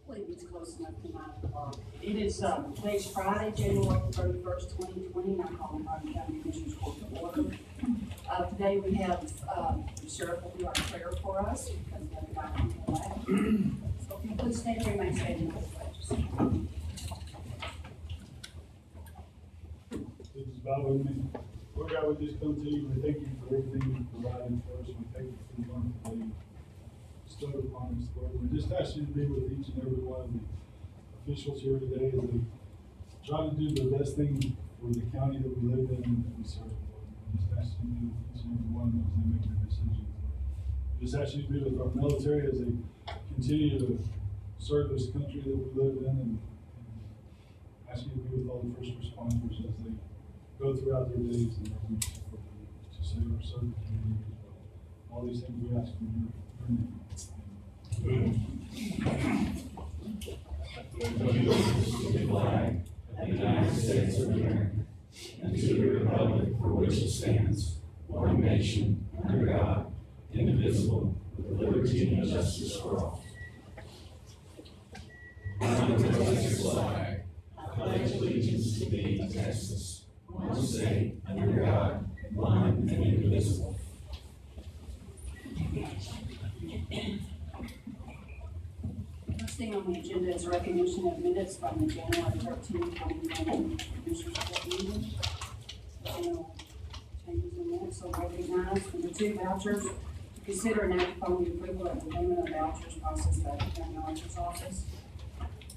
believe it's close enough to 9 o'clock. It is, today's Friday, January 31st, 2020, and I'm calling Hardin County Commissioners Court to order. Today we have, the sheriff will do our prayer for us, because we have got to elect. So if you please stand here and make statement of the pledges. Please bow with me. Lord God, we just come to you. We thank you for everything you've provided for us. We thank you for the wonderful day bestowed upon us, Lord. We just ask you to be with each and every one of the officials here today as they try to do the best thing for the county that we live in and that we serve, Lord. We just ask you to be with each and every one of them as they make their decisions, Lord. We just ask you to be with our military as they continue to serve this country that we live in, and ask you to be with all the first responders as they go throughout their days and their weeks to serve the community as well. All these things we ask in your name. To the flag of the United States of America, and to the republic for which it stands, one nation, under God, indivisible, with liberty and justice for all. I pledge flag. I pledge allegiance to thee, Texas, one state, under God, one and indivisible. First thing on the agenda is recognition of minutes from the January 13th, 2020 Commissioners Court meeting. No changes in minutes, so recognize for the two vouchers. To consider and act upon the approval of the payment of vouchers processed by the county auditor's office.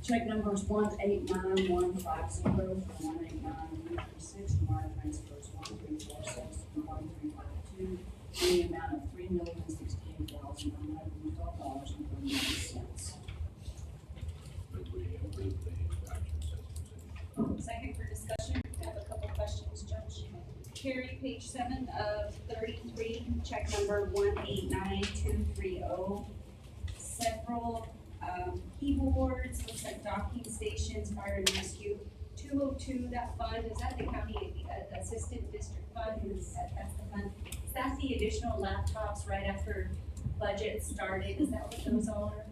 Check numbers 189150 and 189136, and wire transfers 1346 and 1352, in the amount of $3,068,912.39. Second for discussion, I have a couple questions, Judge. Carrie, page 7 of 33, check number 189230. Several keyboards, looks like docking stations, fire and rescue. 202, that fund, is that the county assistant district fund? That's the fund. Is that the additional laptops right after budget started? Is that what those are?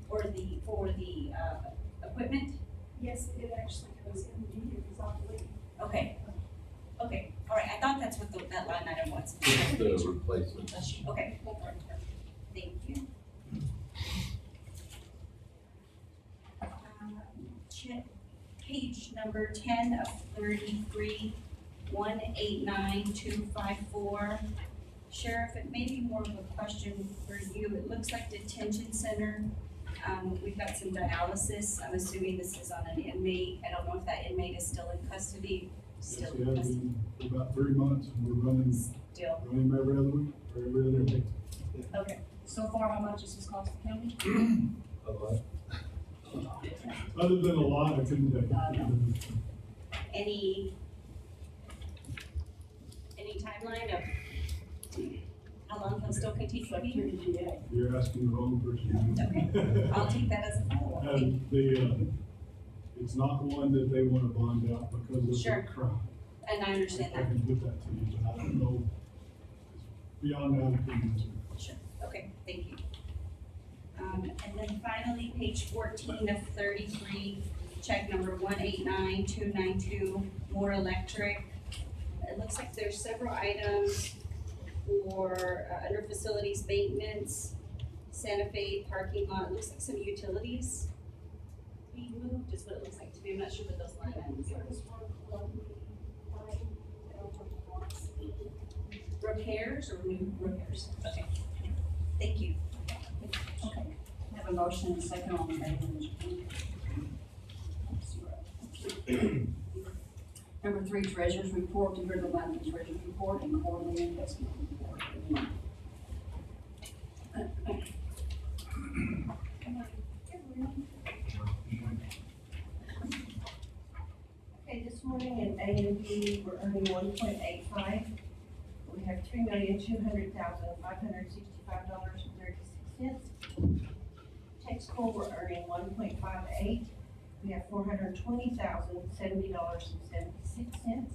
Or for the equipment? Yes, it actually goes in the year is obsolete. Okay. Okay, all right, I thought that's what that line item was. The replacement. Okay, thank you. Check page number 10 of 33, 189254. Sheriff, it may be more of a question for you. It looks like detention center. We've got some dialysis. I'm assuming this is on an inmate. I don't know if that inmate is still in custody. Yes, we have been for about 3 months, and we're running every other week, or every other day. Okay. So far, how much does this cost the county? A lot. Other than a lot, I couldn't tell you. Any timeline of how long he'll still continue to be? You're asking the wrong person. Okay, I'll take that as a follow-up. It's not one that they want to bond out because of Sure. the crime. And I understand I that. can put that to you, but I don't know. It's beyond that opinion. Sure, okay, thank you. And then finally, page 14 of 33, check number 189292, More Electric. It looks like there's several items for under facilities maintenance, Santa Fe parking lot. It looks like some utilities being moved is what it looks like to me. I'm not sure what those line items are. Repairs or new repairs? Okay, thank you. Okay, I have a motion and a second on the table. Number 3, treasurer's report. To hear the monthly treasurer's report and quarterly investment report. Okay, this morning at A&B, we're earning 1.85. We have $3,200,565.36. Textile, we're earning 1.58. We have $420,070.76.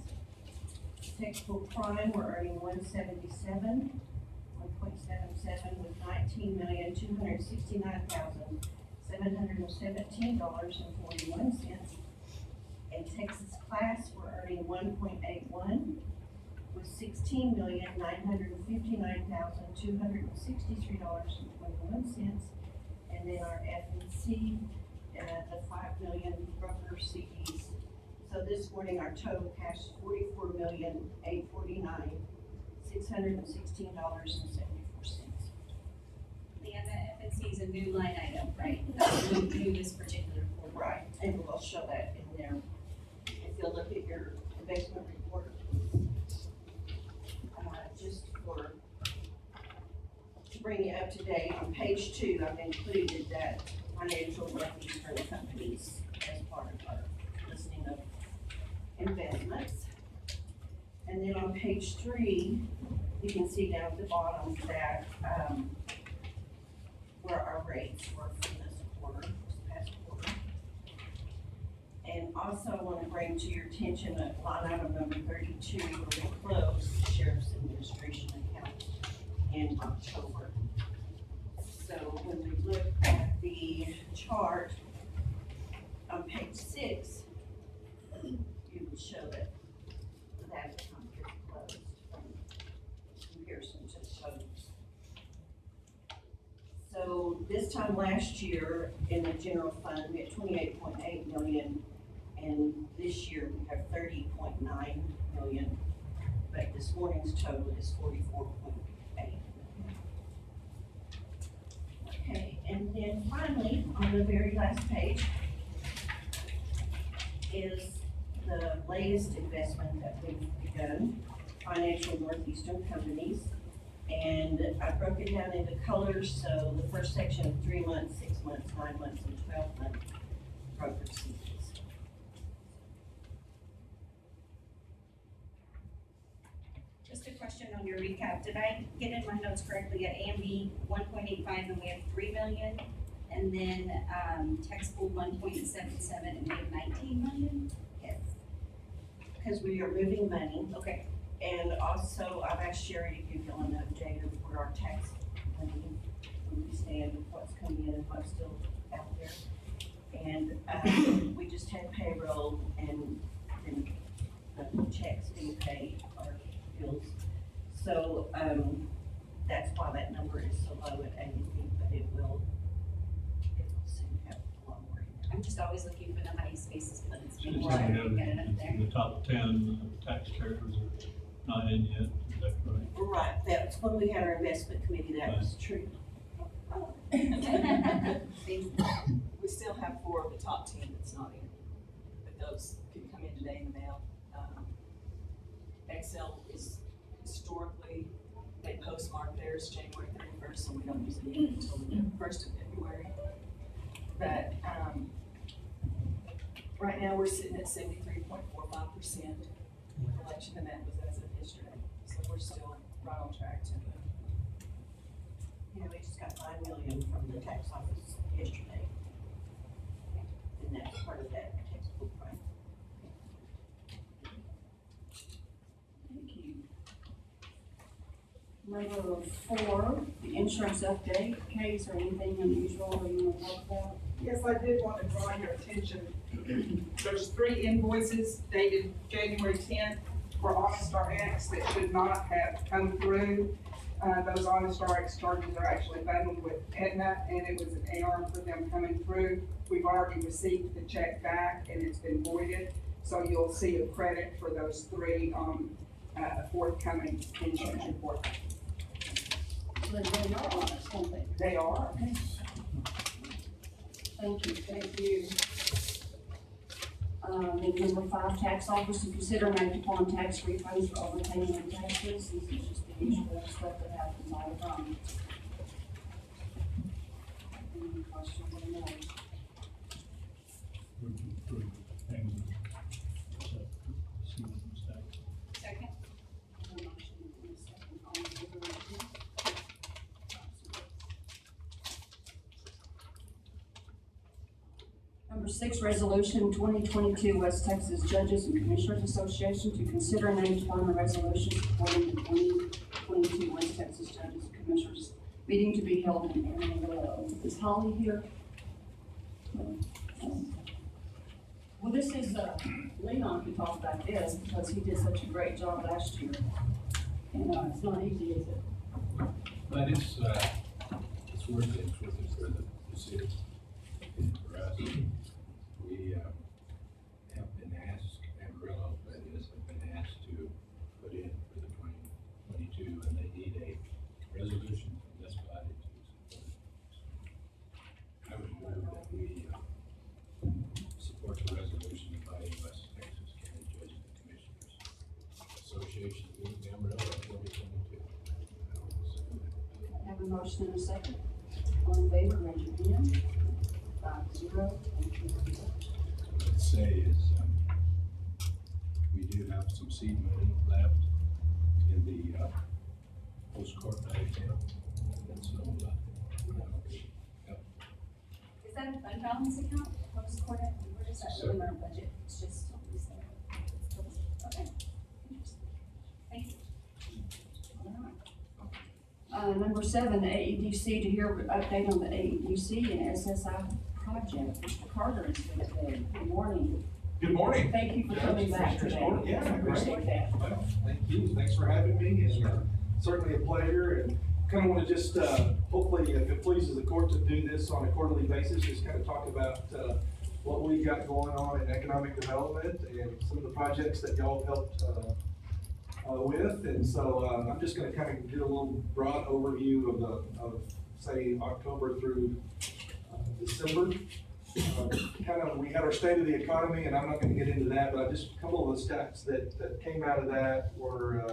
Textile prime, we're earning 177. 1.77 with $19,269,000 $717.41. And Texas class, we're earning 1.81 with $16,959,263.21. And then our F&C, the 5 million broker CDs. So this morning, our total cash is $44,849,616.74. Leanna, FNC is a new line item, right? That's new this particular quarter. Right, and we'll show that in there. If you'll look at your investment report, just to bring you up to date, on page 2, I've included that financial Northeastern companies as part of our listing of investments. And then on page 3, you can see down at the bottom that, where our rates were for this past quarter. And also I want to bring to your attention line item number 32, where we closed the Sheriff's Administration account in October. So when we look at the chart on page 6, you would show that account is closed in comparison to the totals. So this time last year in the general fund, we had 28.8 million, and this year we have 30.9 million. But this morning's total is 44.8. Okay, and then finally, on the very last page is the latest investment that we've begun, Financial Northeastern Companies. And I broke it down into colors, so the first section, 3 months, 6 months, 9 months, and 12 month broker CDs. Just a question on your recap. Did I get in my notes correctly at AMB 1.85 and we have 3 million? And then, tax pool 1.77 and we have 19 million? Yes. Because we are moving money. Okay. And also, I've asked Sherry to give you an update of where our tax money, where we stand, and what's coming in and what's still out there. And, we just had payroll and the checks being paid, our bills. So, that's why that number is so low at 80, but it will soon have a lot more in there. I'm just always looking for the money spaces, but it's been a Since while we to have get it up there. the top 10 tax carriers are not in yet, is that correct? Right, that's when we had our investment committee, that was true. We still have 4 of the top 10 that's not in, but those could come in today in the mail. Excel is historically, they postmark theirs January 31st, so we don't use it until the 1st of February. But, right now, we're sitting at 73.45% collection, and that was as of yesterday. So we're still right on track to Yeah, we just got 5 million from the tax office yesterday. And that's part of that textbook, right? Thank you. Number 4, the insurance update. Kay, is there anything unusual that you want to talk about? Yes, I did want to draw your attention. There's 3 invoices dated January 10th for Honestar X that should not have come through. Those Honestar X charges are actually bundled with Aetna, and it was an error for them coming through. We've already received the check back, and it's been voided. So you'll see a credit for those 3 on a forthcoming insurance report. They are honest, won't they? They are. Thank you. Thank you. Then number 5, tax office to consider and act upon tax refunds for overpayment of taxes. This is just the usual stuff that happens all the time. Any questions on that? Second. A motion and a second. All in favor, raise your hand. Number 6, resolution 2022 West Texas Judges and Commissioners Association to consider and act upon a resolution supporting the 2022 West Texas Judges and Commissioners meeting to be held in Amarillo. Is Holly here? Well, this is, Leon can talk about this because he did such a great job last year. And, it's not easy, is it? But it's worth it, it's worth it for the city and for us. We, have been asked, Amarillo, that is, have been asked to put in for the 2022, and they need a resolution from this body to support. I would move that we, support the resolution inviting West Texas County Judges and Commissioners Association to meet in Amarillo in 2022. Have a motion and a second. All in favor, raise your hand. 5-0. What I'd say is, we do have some seed money left in the, post-court value account. And so, Is that a fund balance account, post court, where does that live in our budget? It's just, okay. Thank you. Number 7, the AEDC, to hear an update on the AEDC and SSI project. Mr. Carter is here today. Good morning. Good morning. Thank you for coming back today. Yeah, Appreciate that. Well, thank you. Thanks for having me. It's certainly a pleasure, and kind of want to just, hopefully, if it pleases the court to do this on a quarterly basis, just kind of talk about, what we got going on in economic development and some of the projects that y'all helped, with. And so, I'm just gonna kind of do a little broad overview of say, October through, December. We had our state of the economy, and I'm not gonna get into that, but just a couple of the stats that came out of that were,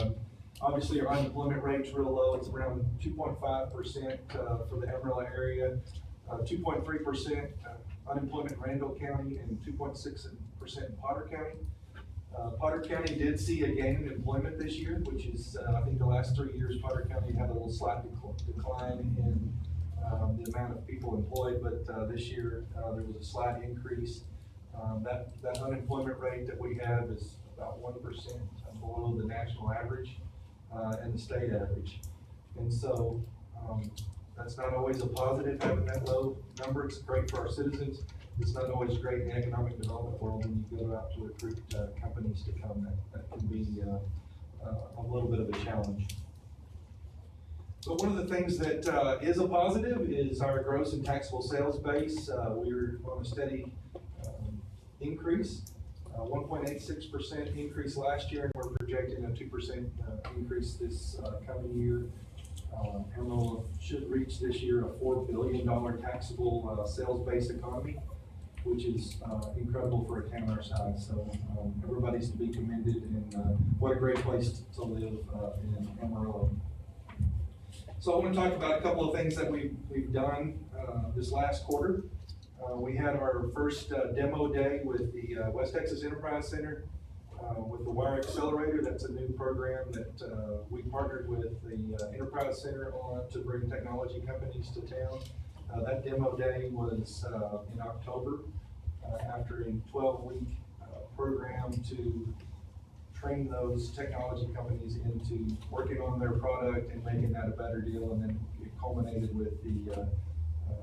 obviously our unemployment rate's real low. It's around 2.5% for the Amarillo area, 2.3% unemployment in Randall County, and 2.6% in Potter County. Potter County did see a gain in employment this year, which is, I think the last 3 years, Potter County had a little slight decline in the amount of people employed, but this year there was a slight increase. That unemployment rate that we have is about 1% below the national average and the state average. And so that's not always a positive, having that low number. It's great for our citizens. It's not always great in the economic development world when you go out to recruit companies to come. That can be a little bit of a challenge. But one of the things that is a positive is our gross and taxable sales base. We're on a steady increase, 1.86% increase last year, and we're projecting a 2% increase this coming year. Amarillo should reach this year a $4 billion taxable sales base economy, which is incredible for a town our size. So everybody's to be commended, and what a great place to live in Amarillo. So I want to talk about a couple of things that we've done this last quarter. We had our first demo day with the West Texas Enterprise Center with the Wire Accelerator. That's a new program that we partnered with the Enterprise Center on to bring technology companies to town. That demo day was in October after a 12-week program to train those technology companies into working on their product and making that a better deal, and then it culminated with the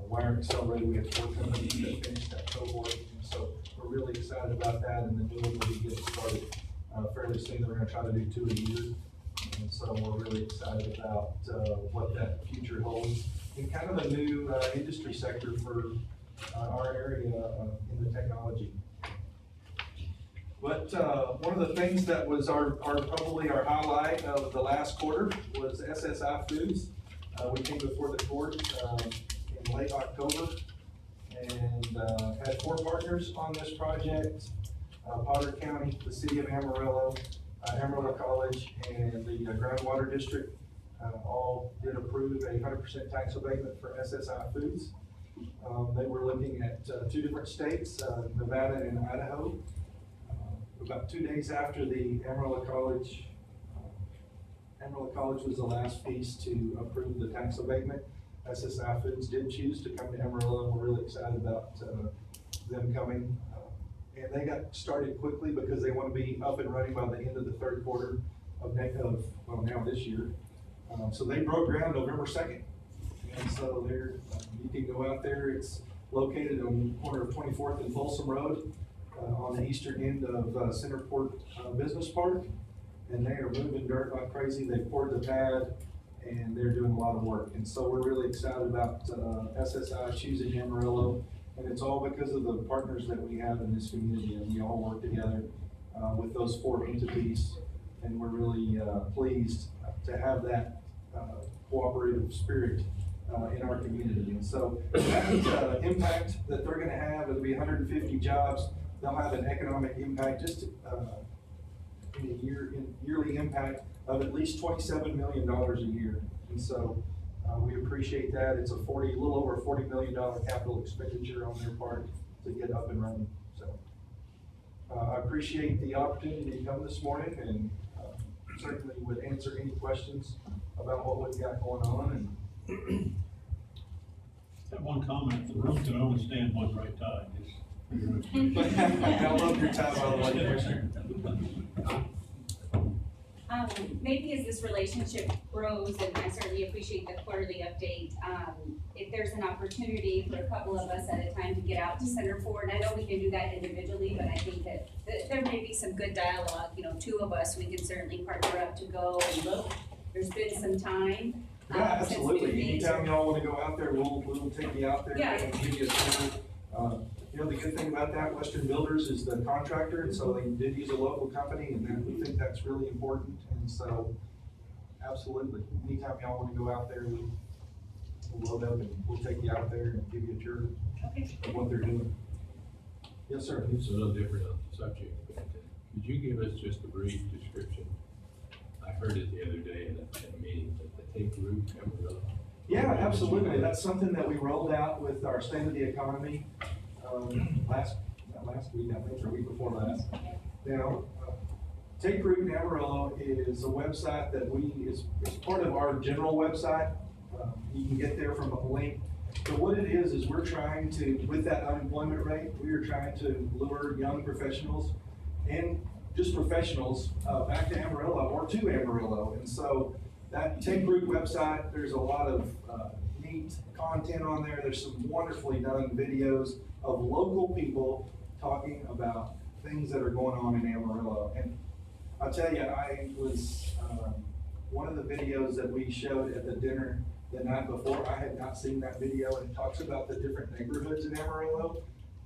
Wire Accelerator. We had 4 companies that finished that cohort, and so we're really excited about that, and the new one will be getting started fairly soon. We're gonna try to do 2 a year, and so we're really excited about what that future holds, and kind of a new industry sector for our area in the technology. But one of the things that was probably our highlight of the last quarter was SSI Foods. We came before the court in late October and had 4 partners on this project: Potter County, the city of Amarillo, Amarillo College, and the Groundwater District. All did approve a 100% tax abatement for SSI Foods. They were looking at 2 different states, Nevada and Idaho. About 2 days after the Amarillo College was the last piece to approve the tax abatement. SSI Foods did choose to come to Amarillo, and we're really excited about them coming. And they got started quickly because they want to be up and running by the end of the 3rd quarter of now this year. So they broke ground November 2nd. And so you can go out there. It's located on the corner of 24th and Folsom Road, on the eastern end of Centerport Business Park. And they are moving dirt like crazy. They poured the pad and they're doing a lot of work. And so we're really excited about SSI choosing Amarillo. And it's all because of the partners that we have in this community, and we all work together with those 4 entities. And we're really pleased to have that cooperative spirit in our community. And so that impact that they're gonna have, it'll be 150 jobs. They'll have an economic impact just in yearly impact of at least $27 million a year. And so we appreciate that. It's a little over $40 million capital expenditure on their part to get up and running. So I appreciate the opportunity to come this morning, and certainly would answer any questions about what we've got going on. And That one comment, the room can only stand one right tide. I love your time, by the way, Commissioner. Maybe as this relationship grows, and I certainly appreciate the quarterly update, if there's an opportunity for a couple of us at a time to get out to Centerport, and I know we can do that individually, but I think that there may be some good dialogue, 2 of us, we can certainly partner up to go and look. There's been some time. Yeah, since absolutely. we've been- Anytime y'all wanna go out there, we'll take you out there Yeah. and give you a tour. The good thing about that, Western Builders is the contractor, and so they did use a local company, and then we think that's really important. And so, absolutely, anytime y'all wanna go out there, we'll load up and we'll take you out there and give you a tour of what they're doing. Yes, sir. It's a little different on the subject, but could you give us just a brief description? I heard it the other day in a meeting, that the Take Root Amarillo. Yeah, absolutely. That's something that we rolled out with our State of the Economy, not last week, I think, or week before last. Now, Take Root in Amarillo is a website that is part of our general website. You can get there from a link. But what it is we're trying to, with that unemployment rate, we are trying to lure young professionals and just professionals back to Amarillo or to Amarillo. And so that Take Root website, there's a lot of neat content on there. There's some wonderfully done videos of local people talking about things that are going on in Amarillo. And I'll tell you, I was, one of the videos that we showed at the dinner the night before, I had not seen that video, and it talks about the different neighborhoods in Amarillo.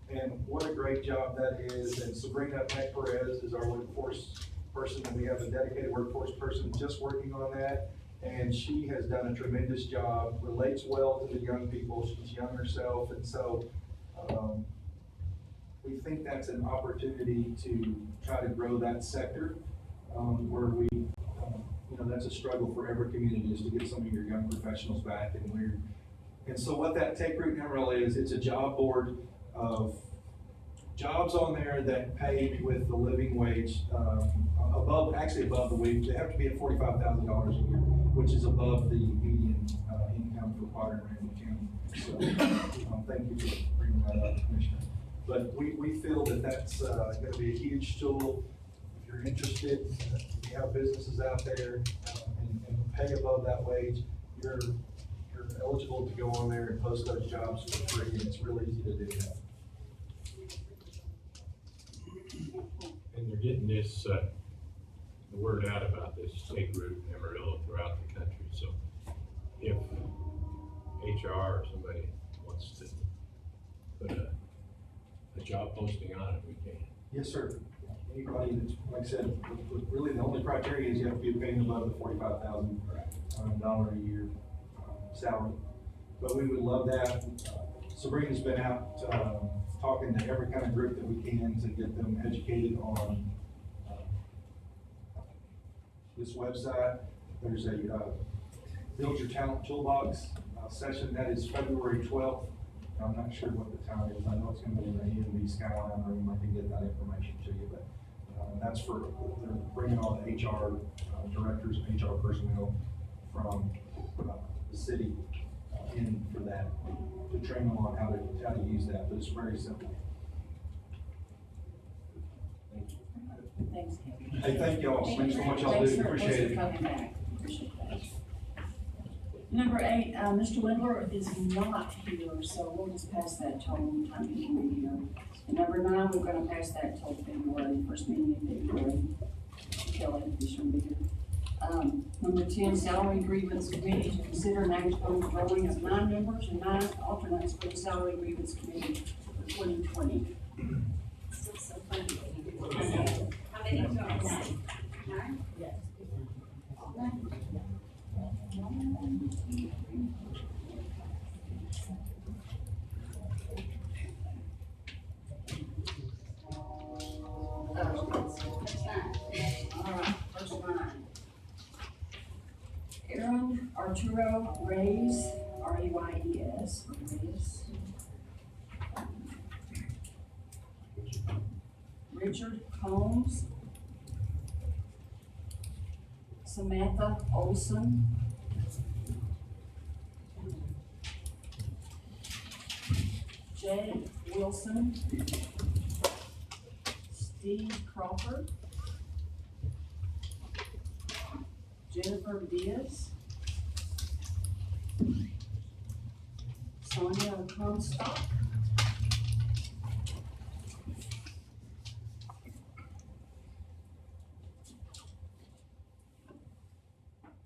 And what a great job that is. And Sabrina Peck-Perez is our workforce person, and we have a dedicated workforce person just working on that. And she has done a tremendous job, relates well to the young people. She's young herself. And so we think that's an opportunity to try to grow that sector, where we, that's a struggle for every community, is to get some of your young professionals back. And so what that Take Root in Amarillo is, it's a job board of jobs on there that pay with the living wage, above the wage. They have to be at $45,000 a year, which is above the median income for Potter and Ramsey County. So, thank you for bringing that up, Commissioner. But we feel that that's gonna be a huge tool. If you're interested, if you have businesses out there and pay above that wage, you're eligible to go on there and post those jobs for free, and it's really easy to do that. And they're getting this, the word out about this Take Root in Amarillo throughout the country. So if HR or somebody wants to put a job posting on it, we can. Yes, sir. Anybody that's, like I said, really the only criteria is you have to be paying above the $45,000 a year salary. But we would love that. Sabrina's been out talking to every kind of group that we can to get them educated on this website. There's a Build Your Talent Toolbox session that is February 12th. I'm not sure what the time is. I know it's going to be in the EMB Skyline room. I can get that information to you, but that's for, they're bringing all the HR directors, HR personnel from the city in for that, to train them on how to use that. But it's very simple. Thank you. Thanks, Kevin. Hey, thank y'all. Thanks for what y'all do. Appreciate it. Thanks for coming back. Appreciate that. Number 8, Mr. Wendler is not here, so we'll just pass that till time he can be here. And number 9, we're gonna pass that till February, first meeting in February. Kelly, you shouldn't be here. Number 10, salary grievance committee to consider names overthrowing of 9 members and 9 alternates for the salary grievance committee for 2020. So funny. How many do you want to say? 9? Yes. Alright, first 9. Aaron Arturo Reyes, R-E-Y-E-S, Reyes. Richard Combs. Samantha Olson. Jay Wilson. Steve Crawford. Jennifer Diaz. Sonia Comstock.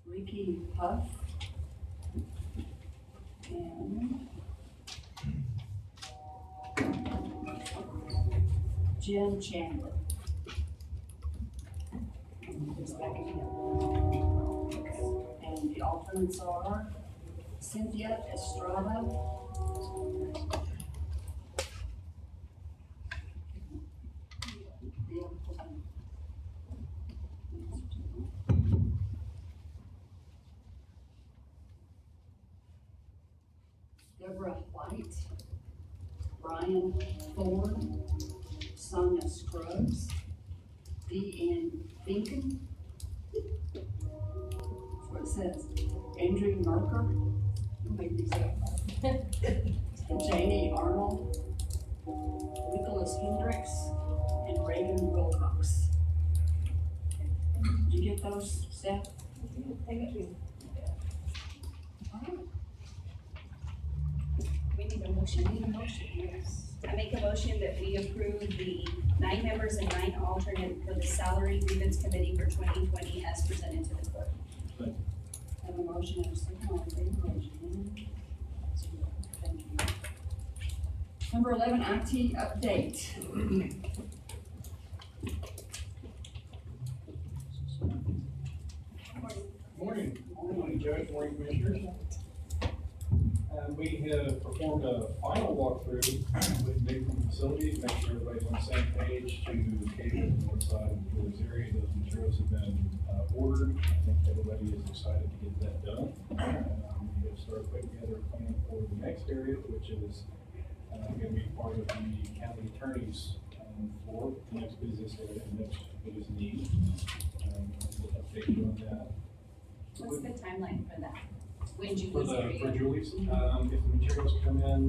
Ricky Huff. And Jen Chandler. Just back again. And the alternates are Cynthia Estrada. Deborah White, Brian Thorne, Sonia Scruggs, Deanne Finken. That's what it says. Andrew Merker, who made these up? Janie Arnold, Nicholas Hendricks, and Reagan Wilcox. Did you get those, Steph? Thank you. All right. We need a motion. Need a motion, yes. I make a motion that we approve the 9 members and 9 alternate for the salary grievance committee for 2020 as presented to the court. Have a motion and a second, all in favor, raise your hand. Thank you. Number 11, IT update. Morning. Morning, Judge, morning, Commissioners. We have performed a final walkthrough with Bigfoot Facilities, make sure everybody's on the same page to cable the north side of the Woods area. Those materials have been ordered. I think everybody is excited to get that done. We have started putting together a plan for the next area, which is going to be part of the county attorney's floor, the next business area, the next biggest need. We'll update you on that. What's the timeline for that? When do you For use the, for it? Julie's, if the materials come in,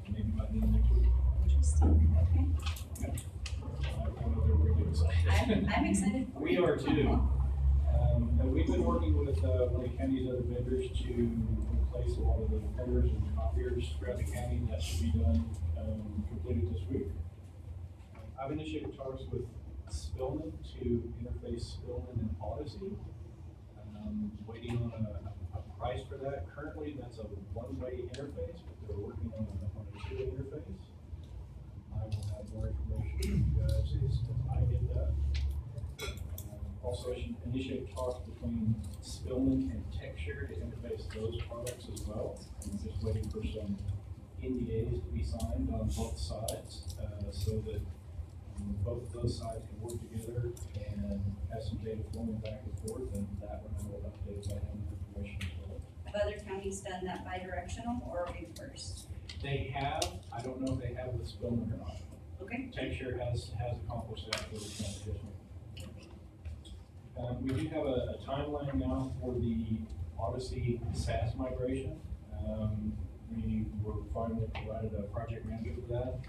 maybe by the end of next week. Interesting, okay. I know they're really excited. I'm excited. for We it. are too. And we've been working with, one of the county's other vendors to replace a lot of the printers and copiers throughout the county. That should be done, completed this week. I've initiated talks with Spillman to interface Spillman and Odyssey. Waiting on a price for that. Currently, that's a one-way interface, but they're working on a two-way interface. I will have more information for you guys as I get that. Also, I should initiate talks between Spillman and TechShare to interface those products as well. I'm just waiting for some NDAs to be signed on both sides, so that both of those sides can work together and have some data flowing back and forth, and that one I will update as I have more information as well. Have other counties done that bi-directional or are we first? They have, I don't know if they have with Spillman or not. Okay. TechShare has accomplished that for the transition. We do have a timeline now for the Odyssey SaaS migration. We were finally provided a project manager for that.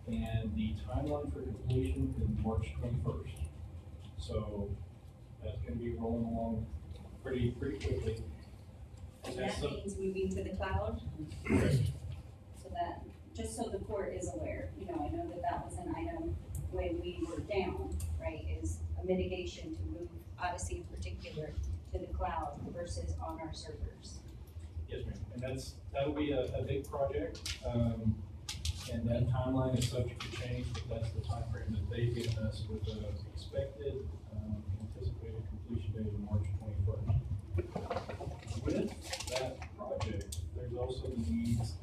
And the timeline for completion is March 21st. So that's gonna be rolling along pretty quickly. And That's that some- means moving to the cloud. So that, just so the court is aware, you know, I know that that was an item when we were down, right, is a mitigation to move Odyssey in particular to the cloud versus on our servers. Yes, ma'am, and that'll be a big project, and that timeline is subject to change, but that's the timeframe that they've given us with the expected, anticipated completion date of March 21st. With that project, there's also the needs,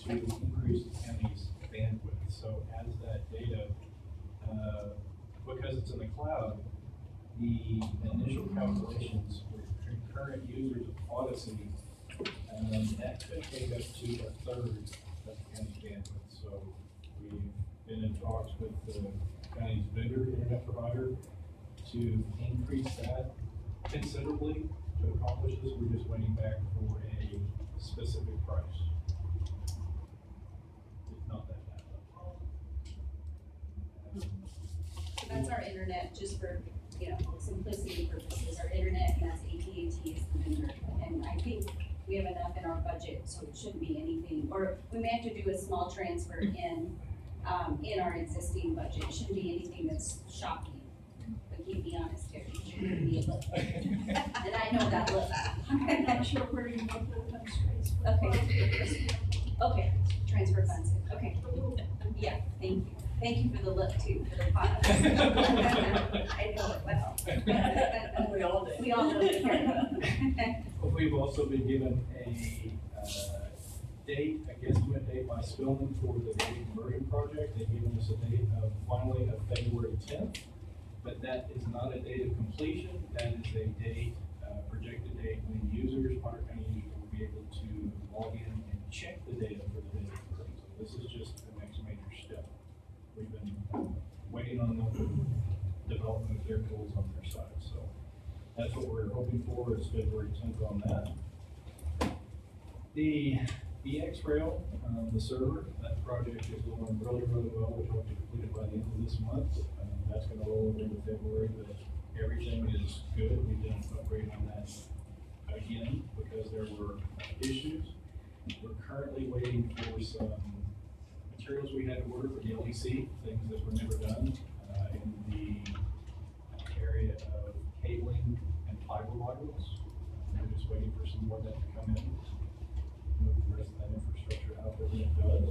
to increase the county's bandwidth, so as that data, because it's in the cloud, the initial calculations with concurrent users of Odyssey, that could take us to a third of the county's bandwidth. So we've been in talks with the county's vendor internet provider to increase that considerably to accomplish this. We're just waiting back for a specific price. It's not that bad. So that's our internet, just for, you know, simplicity purposes, our internet, and that's AT&T is the vendor. And I think we have enough in our budget, so it shouldn't be anything, or we may have to do a small transfer in our existing budget. It shouldn't be anything that's shocking, but keep me honest here, it shouldn't be a look. And I know that look. I'm not sure where you want the funds raised. Okay. Okay, transfer funds, okay. Yeah, thank you. Thank you for the look too, for the pause. I know it well. We all do. We all know it. We've also been given a date, a guesstimate date by Spillman for the data conversion project. They've given us a date of finally of February 10th, but that is not a date of completion. That is a date, projected date when users, Potter County users will be able to log in and check the data for the data conversion. So this is just the next major step. We've been waiting on the development of their tools on their side, so that's what we're hoping for, is February 10th on that. The EX Rail, the server, that project is going really, really well. We hope to complete it by the end of this month. That's gonna roll over into February, but everything is good. We've done an upgrade on that again because there were issues. We're currently waiting for some materials we had to order for the LEC, things that were never done, in the area of cabling and fiber modules. We're just waiting for some more of that to come in. Move the rest of that infrastructure out there when it does,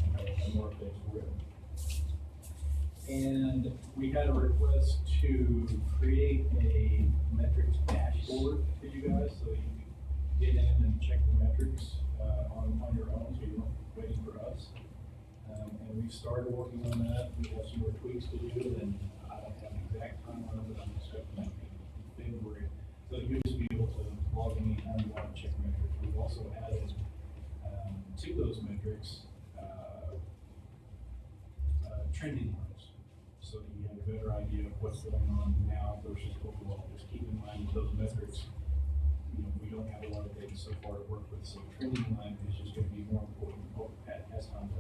and have more updates for it. And we had a request to create a metrics dashboard for you guys, so you can get in and check the metrics, on your own, so you weren't waiting for us. And we've started working on that. We have some more tweaks to do, and I don't have an exact timeline, but I'm expecting that in February. So you'll just be able to log in anytime you want to check metrics. We've also added, to those metrics, trending lines, so that you have a better idea of what's going on now versus overall. Just keep in mind those metrics, you know, we don't have a lot of data so far to work with, so trending line is just gonna be more important than what Pat has time to.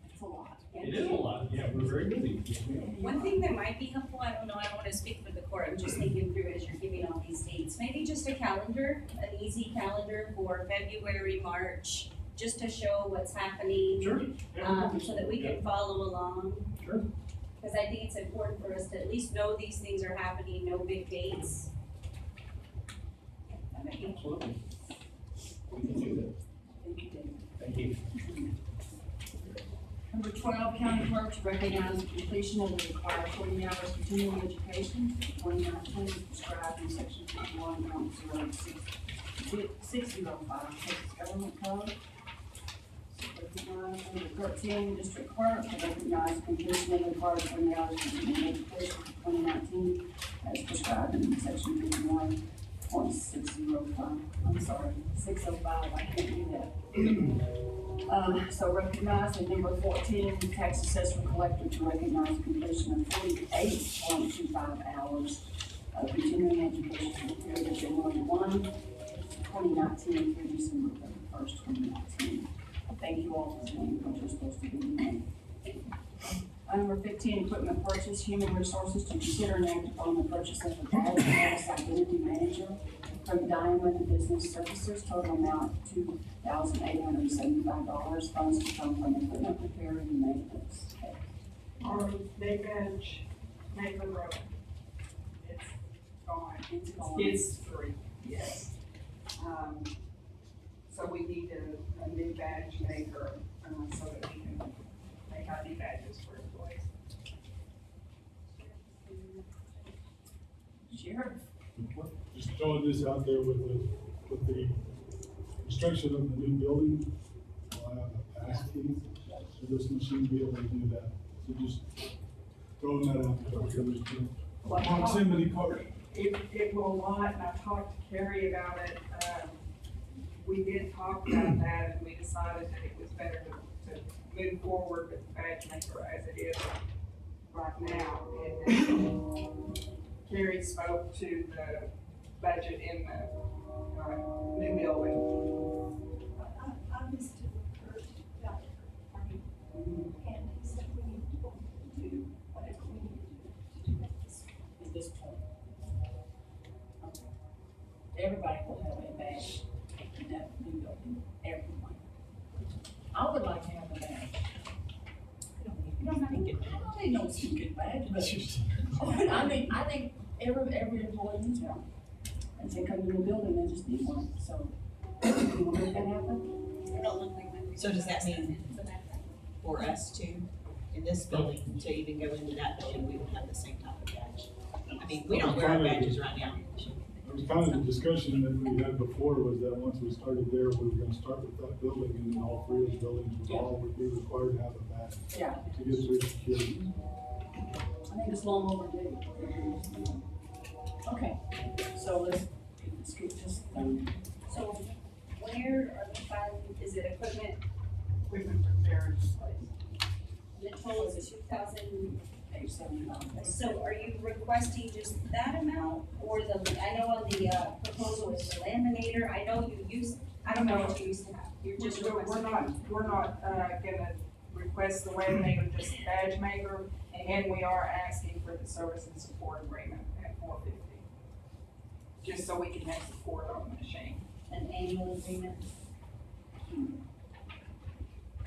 It's a lot. It is a lot, yeah, we're very busy. Yes, ma'am. One thing that might be helpful, I don't know, I don't wanna speak for the court, I'm just thinking through as you're giving all these dates, maybe just a calendar, an easy calendar for February, March, just to show what's happening. Sure. So that we can follow along. Sure. Cause I think it's important for us to at least know these things are happening, no big dates. Okay. Absolutely. We can do that. Thank you, David. Thank you. Number 12, county clerk to recognize the completion of the required 40 hours continuing education, 2019, prescribed in section 51.0605 Texas Government Code. Recognize number 13, district clerk to recognize completion of the required 20 hours continuing education for 2019, as prescribed in section 51.605. I'm sorry, 605, I can't do that. So recognize in number 14, tax assessor collector to recognize completion of 48.25 hours of continuing education for the period of January 1, 2019 through December 31st, 2019. Thank you all for doing what you're supposed to be doing. Item number 15, equipment purchase, human resources to consider and act upon the purchase of a badge status identity manager from Diamond Business Services, total amount $2,875, funds to come from equipment repair and maintenance. Our big badge maker broke. It's gone. It's gone. It's free, yes. So we need a new badge maker, so that we can make our new badges for employees. Sheriff? Just throwing this out there with the construction of the new building, we'll have a pass key, so this machine will be able to do that. So just throwing that out there. Proximity card. It will not, and I've talked to Carrie about it. We did talk about that, and we decided that it was better to move forward with the badge maker as it is right now. And Carrie spoke to the budget in the, new building. I visited with her about her, and he said we need to do whatever we need to do at this At this point. Okay. Everybody will have a badge in that new building, everyone. I would like to have a badge. You don't need no secret badge, but I think every employee needs one. And they come to the building, they just need one, so, you want to make that happen? So does that mean for us too, in this building, to even go into that building, we would have the same type of badge? I mean, we don't wear our badges right now. It was kind of the discussion that we had before was that once we started there, we were gonna start with that building and then all three of the buildings would be required to have a badge Yeah, to get through security. I think it's long overdue. Okay, so let's get this done. So where are the five, is it equipment, Equipment repair and place. the total is $2,000? $870. So are you requesting just that amount, or the, I know on the, proposal is the laminator, I know you used, I don't know what you used to have, you're just requesting. We're not gonna request the laminator, just the badge maker, and we are asking for the service and support agreement at $450. Just so we can have support on the machine. An annual agreement?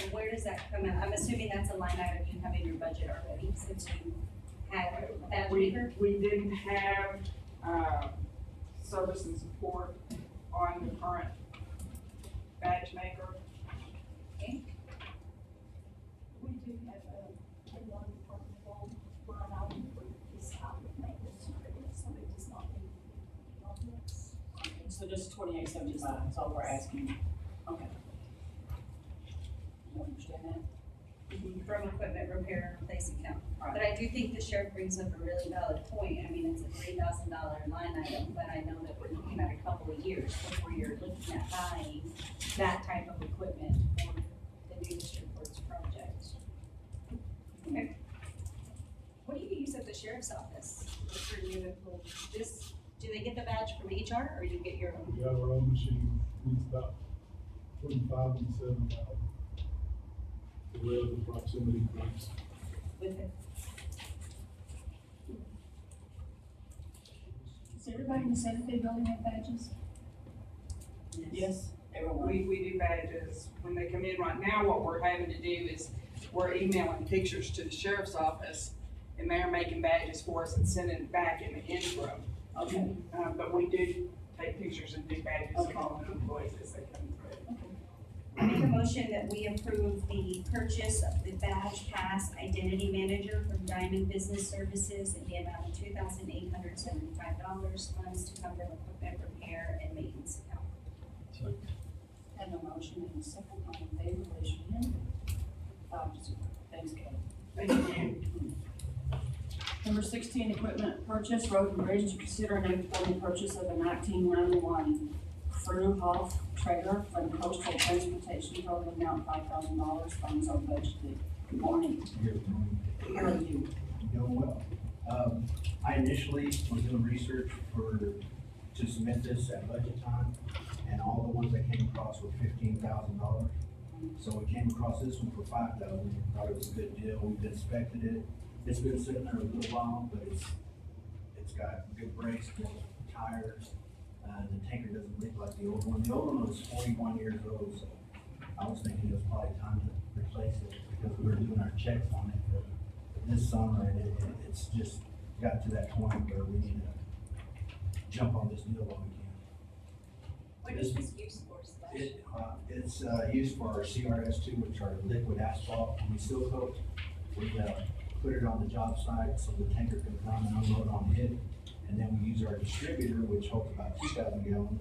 And where does that come out? I'm assuming that's a line item you have in your budget already, since you had badge maker? We didn't have, service and support on the current badge maker. Okay. We do have a one department line item for this type of maintenance agreement, so it does not need on this. So just $28.75, that's all we're asking. Okay. You understand that? From equipment repair and replace account. But I do think the sheriff brings up a really valid point. I mean, it's a $3,000 line item, but I know that we're looking at a couple of years before you're looking at buying that type of equipment for the new district court's project. Okay. What do you use at the sheriff's office for new employees? This, do they get the badge from HR or you get your own? We have our own machine, it's about between 5,000 and 7,000. We have the proximity cards. With it? Does everybody in the Santa Fe building have badges? Yes. Everyone. We do badges when they come in. Right now, what we're having to do is we're emailing pictures to the sheriff's office, and they're making badges for us and sending it back in the interim. Okay. But we do take pictures and do badges for all the employees as they come through. I make a motion that we approve the purchase of the badge pass identity manager from Diamond Business Services in the amount of $2,875, funds to cover equipment repair and maintenance account. Had no motion in a second, all in favor, raise your hand. 5-0. Thanks, Kevin. Thank you. Number 16, equipment purchase, road and bridge, to consider and act upon the purchase of a 1991 Fruhoff trailer from Coastal Transportation, total amount $5,000, funds are budgeted. Good morning. How are you? Doing well. I initially was doing research to submit this at budget time, and all the ones I came across were $15,000. So we came across this one for 5,000, thought it was a good deal, we've inspected it, it's been sitting there a little while, but it's got good brakes, good tires, the tanker doesn't leak like the old one. The old one was 41 years old, so I was thinking it was probably time to replace it, because we were doing our checks on it for this summer, and it's just got to that point where we need to jump on this deal while we can. What is this used for, Slash? It's used for our CRS2, which are liquid asphalt, and we seal coat. We put it on the job site so the tanker can run and unload on it. And then we use our distributor, which holds about 2,000 gallons,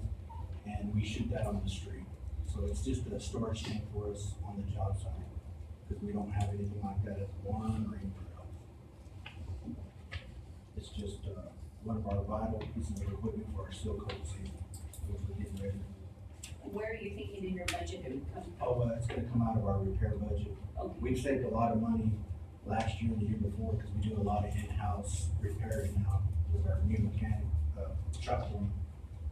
and we shoot that on the street. So it's just a storage tank for us on the job site, because we don't have anything like that at the barn or anywhere else. It's just one of our vital pieces of equipment for our seal coat season, which we're getting ready. Where are you thinking in your budget it would come from? Oh, it's gonna come out of our repair budget. Okay. We've saved a lot of money last year and the year before, because we do a lot of in-house repairing now with our new mechanic, shop one.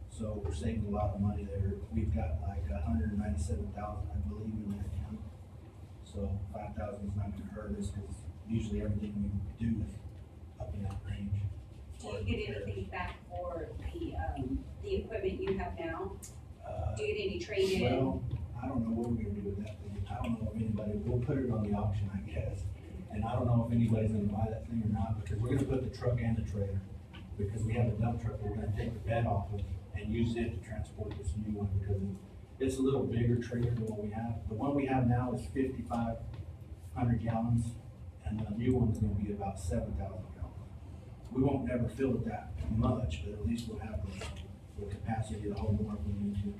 So we're saving a lot of money there. We've got like 197,000, I believe, in that account. So 5,000 is not gonna hurt us, because usually everything we do is up in that range. Do you get anything back for the equipment you have now? Do you get any trade-in? Well, I don't know what we're gonna do with that thing. I don't know if anybody, we'll put it on the auction, I guess. And I don't know if anybody's gonna buy that thing or not, because we're gonna put the truck and the trailer. Because we have a dump truck, we're gonna take the bed off of and use it to transport this new one, because it's a little bigger trailer than what we have. The one we have now is 5,500 gallons, and the new one's gonna be about 7,000 gallons. We won't never fill it that much, but at least we'll have the capacity to hold more if we need to.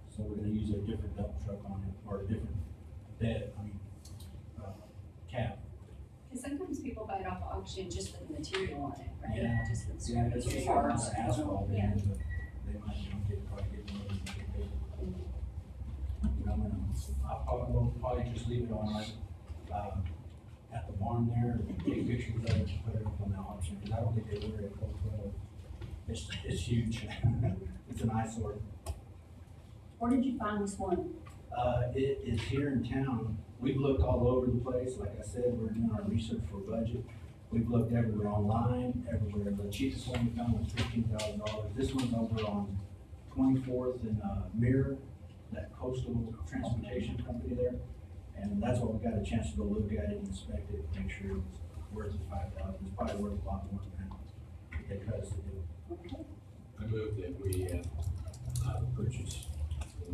So we're gonna use a different dump truck on it, or a different bed, cab. Because sometimes people buy it off auction just for the material on it, right? Yeah. Just with Yeah, it's just material. parts, asphalt, Yeah. but they might, probably get more than they pay. But we'll probably just leave it on, at the barn there, and take pictures of it, and put it up on the auction, because I don't think they were at Cold Trail. It's huge. It's an eyesore. Where did you find this one? It is here in town. We've looked all over the place. Like I said, we're doing our research for budget. We've looked everywhere online, everywhere. The cheapest one we found was $15,000. This one's over on 24th and Mirror, that coastal transportation company there. And that's what we got a chance to go look at it and inspect it, make sure it was worth the 5,000. It's probably worth a lot more than that. But they cut us to do. I move that we, purchase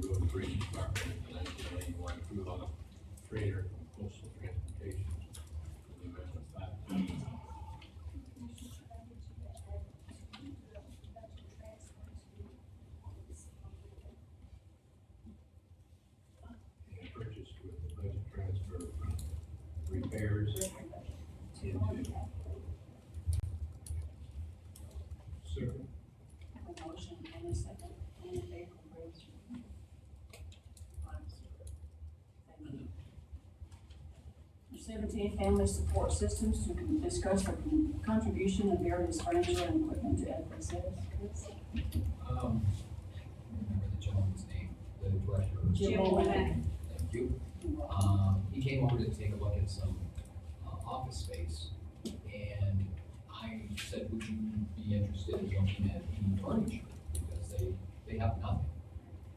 the road and bridge department in 1981 crew haul trailer from coastal transportation for the amount of $5,000. And purchased with the budget transfer from repairs into. Second. A motion and a second. All in favor, raise your hand. 5-0. Thank you. Number 17, family support systems, to discuss the contribution of various furniture and equipment to FSS. Remember the gentleman's name, the director. Jim Womack. Thank you. He came over to take a look at some, office space, and I said, would you be interested in looking at any furniture, because they have nothing.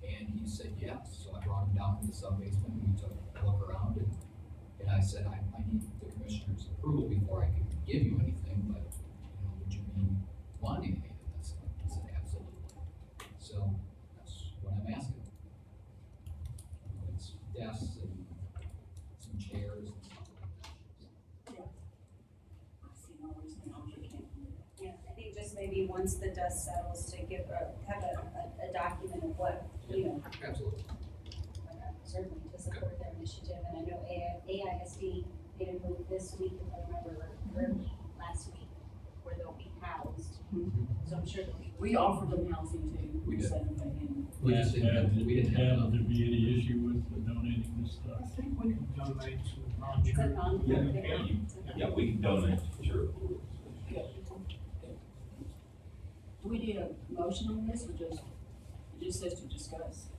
And he said, yes, so I brought him down to the sub-basement, and we took a look around, and I said, I need the commissioner's approval before I can give you anything, but, would you be wanting any of this stuff? He said, absolutely. So, that's what I'm asking. It's desks and some chairs and stuff like that. I see no reason why we can't do that. Yeah, I think just maybe once the dust settles to have a document of what, Absolutely. certainly to support their initiative, and I know AISD made a move this week, if I remember, or last week, where they'll be housed. So I'm sure they'll be. We offered them housing too. We did. Send them in. We just didn't have, we didn't have Have enough. there be any issue with donating this stuff? I think we can donate to Is that non-church. non? Yeah, we can donate, sure. Do we need a motion on this, or just, it just says to discuss?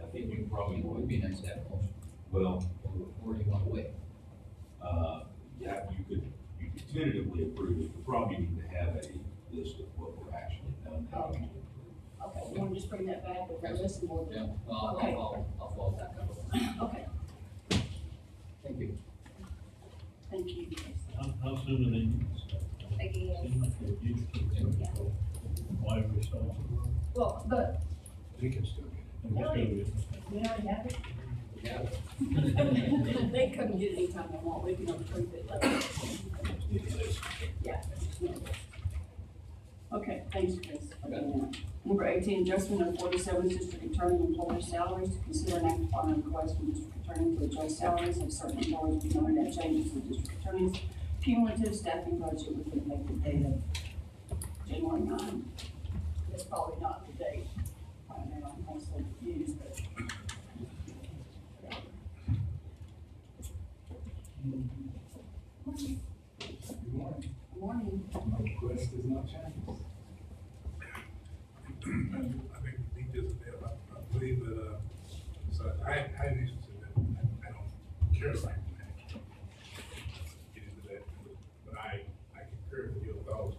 I think we probably, it would be nice to have a motion, Well, or do you want to wait? yeah, you could tentatively approve it, you probably need to have a list of what we're actually done. Okay. Okay, you wanna just bring that back with the list more? Yeah, well, Okay. I'll follow that up. Okay, Thank you. thank you. How soon do they need this stuff? Again. Seems like they used to. Why we saw. Well, but We can still get I'm just gonna be- we already have it. Yeah. They couldn't get it anytime they want, we can approve it later. Yeah. Okay, thanks, Chris. Number 18, adjustment of 47 district attorney employee salaries to consider and act upon a request from district attorney to adjust salaries of certain employees denoted at changes to the district attorney's cumulative staffing budget with the effective date of January 9. It's probably not the date. I know I'm mostly confused, but. Good morning. Good morning. My request is not changed. I think we just, I believe that, so I used to say that, I don't care like that. Get into that, but I concur with your thoughts.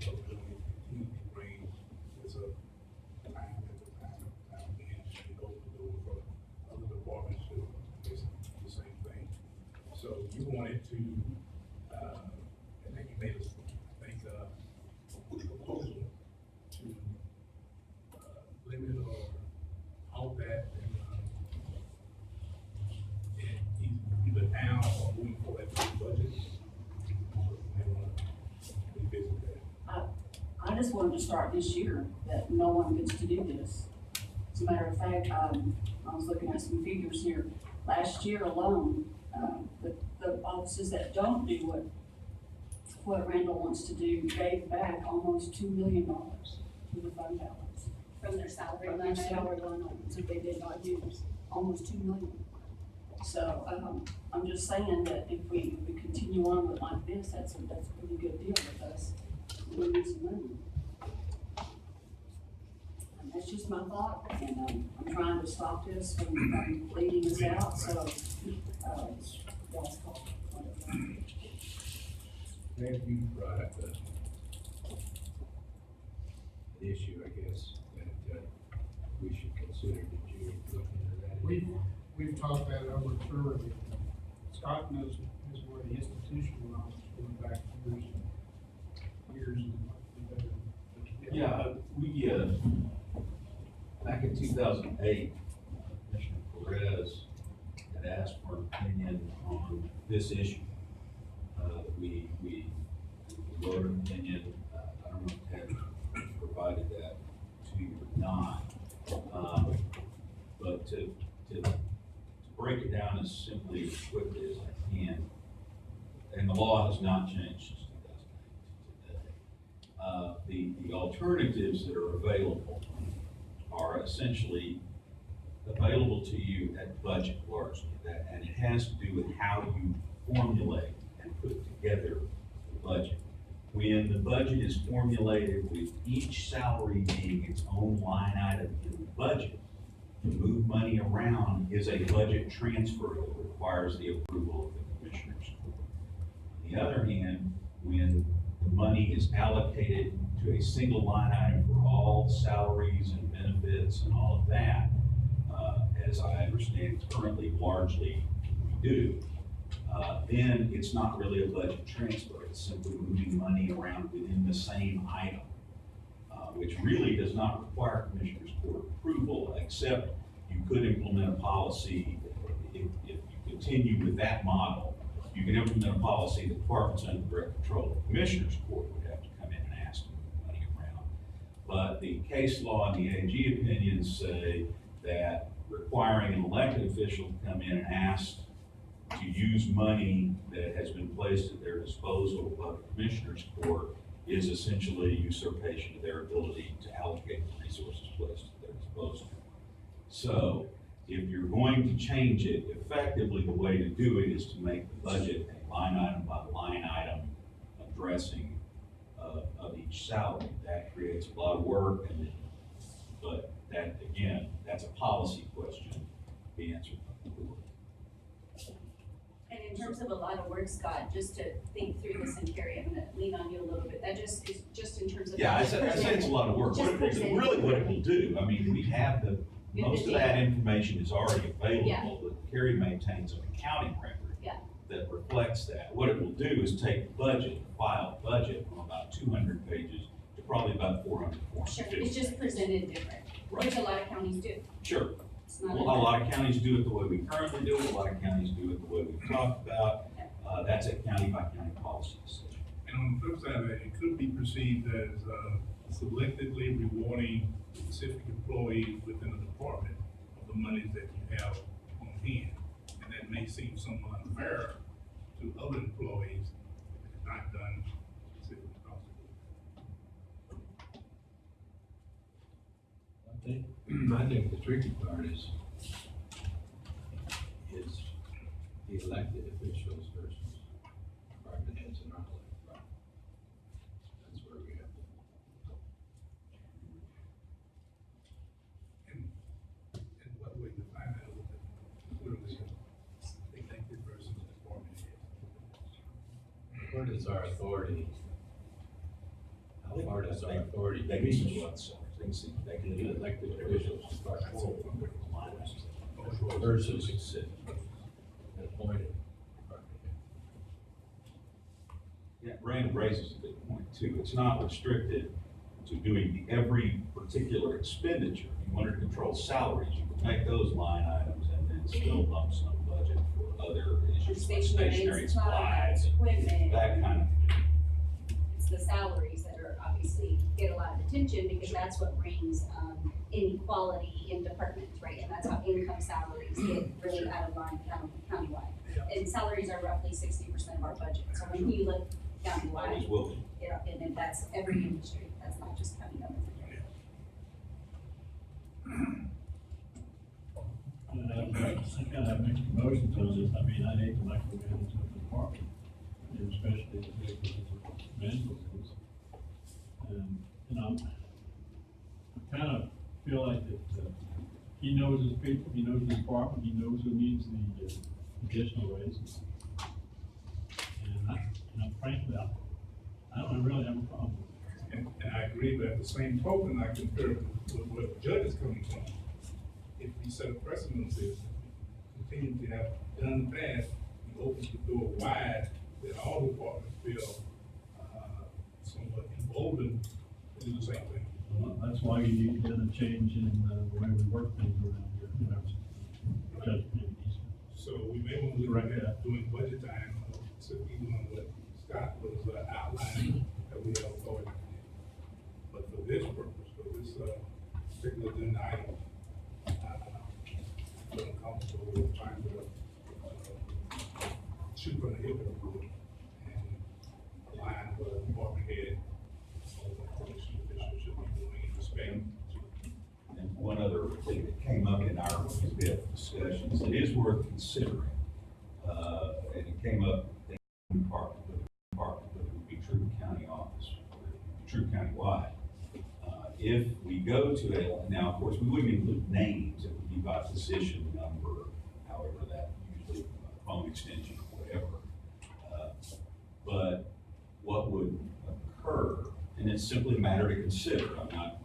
So we continue to bring this up time again, and open the door for other departments to do the same thing. So you wanted to, I think you made a, proposal to limit or halt that and either down or moving forward to the budget. They want to revisit that. I just wanted to start this year, that no one gets to do this. As a matter of fact, I was looking at some figures here. Last year alone, the offices that don't do what Randall wants to do gave back almost $2 million to the fund balance. From their salary. From their salary line items that they did not use, almost $2 million. So, I'm just saying that if we continue on with like this, that's a pretty good deal with us. We need some money. And that's just my thought, and, I'm trying to stop this from bleeding us out, so, y'all's call. Maybe you brought up the issue, I guess, that we should consider. Did you look into that? We've talked that over thoroughly. Scott knows his where the institutional knowledge going back years and Yeah, we, back in 2008, Commissioner Perez had asked for an opinion on this issue. We wrote an opinion, I don't know if Ted provided that to you or not. But to break it down as simply as quickly as I can, and the law has not changed since 2008 to today. The alternatives that are available are essentially available to you at budget largely, and it has to do with how you formulate and put together the budget. When the budget is formulated with each salary being its own line item in the budget, to move money around is a budget transfer that requires the approval of the Commissioners Court. On the other hand, when the money is allocated to a single line item for all salaries and benefits and all of that, as I understand currently largely we do, then it's not really a budget transfer. It's simply moving money around within the same item, which really does not require Commissioners Court approval, except you could implement a policy. If you continue with that model, you can implement a policy the department's under direct control of the Commissioners Court would have to come in and ask to move money around. But the case law and the AG opinions say that requiring an elected official to come in and ask to use money that has been placed at their disposal by the Commissioners Court is essentially usurpation of their ability to allocate the resources placed at their disposal. So if you're going to change it, effectively the way to do it is to make the budget a line item by line item addressing of each salary. That creates a lot of work, but that, again, that's a policy question. of a lot of work, Scott, just to think through this, and Carrie, I'm gonna lean on you a little bit, that just is, just in terms of. Yeah, I said it's a lot of work. Just present. Really what it will do, I mean, we have most of that information is already available, but Carrie maintains an accounting record. Yeah. That reflects that. What it will do is take the budget, file budget from about 200 pages to probably about 400, Sure, 450. it's just presented different, which a lot of counties do. Sure. It's not. Well, a lot of counties do it the way we currently do it, a lot of counties do it the way we've talked about. That's a county by county policy decision. And on the flip side of that, it could be perceived as selectively rewarding specific employees within the department of the monies that you have on hand. And that may seem somewhat unfair to other employees if it's not done specifically. I think the tricky part is the elected officials versus department heads and not elected. That's where we have to. And what way to find out clearly elected versus department head? Where does our authority, how far does our authority They reach? they can The do it. elected officials start forward versus appointed department head. Yeah, Brandon raises a good point too. It's not restricted to doing every particular expenditure. You want to control salaries, you can make those line items and then still lump sum budget for other issues like stationary supplies, Equipment. that kind of. It's the salaries that are obviously get a lot of attention, because that's what brings, inequality in departments, right? And that's how income salaries get really out of line countywide. And salaries are roughly 60% of our budget, so when you look countywide, Always will be. and that's every industry, that's not just county government. I kind of mixed emotions on this. I mean, I hate to micromanage the department, and especially the big management. And, you know, I kind of feel like that, he knows his people, he knows the department, he knows who needs the additional raises. And frankly, I don't really have a problem with it. And I agree, but at the same token, I concur with where the judge is coming from. If we set a precedent, is continue to have done that, we open the door wide, that all departments feel somewhat emboldened to do the same thing. Well, that's why you need to get a change in the way we work things around here, you know. Judge Kennedy. So we may want to look at doing budget time, specifically on what Scott was outlining, that we have authority. But for this purpose, for this particular agenda item, I'm comfortable with trying to shoot from the hip if we would, and align with the department head on what the election officials should be doing in respect to. And one other thing that came up in our in-depth discussions that is worth considering, and it came up in the department, but it would be Truth County office, Truth County wide. If we go to a, now of course we wouldn't include names, it would be by position number, however that usually phone extension or whatever. But what would occur, and it's simply a matter to consider, I'm not